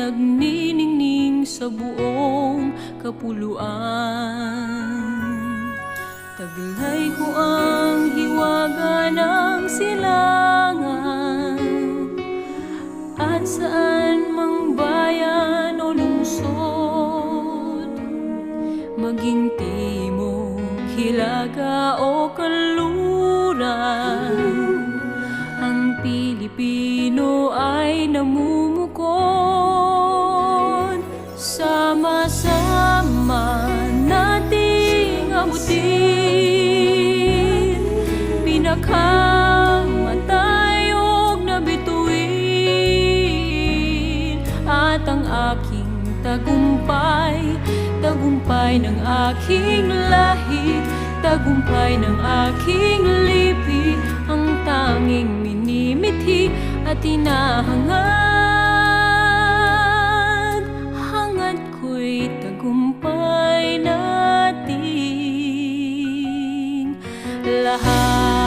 nagniningning sa buong kapuluan. Taglay ko ang hiwaga ng silangan, at saan mang bayan o lungsod, maging timog, hilaga o kanluran, ang Pilipino ay namumukod. Sama-sama nating abutin, pinakamatay og nabituin, at ang aking tagumpay, tagumpay ng aking lahi, tagumpay ng aking lipi, ang tanging minimithi at hinahangad. Hangad ko'y tagumpay nating lahat.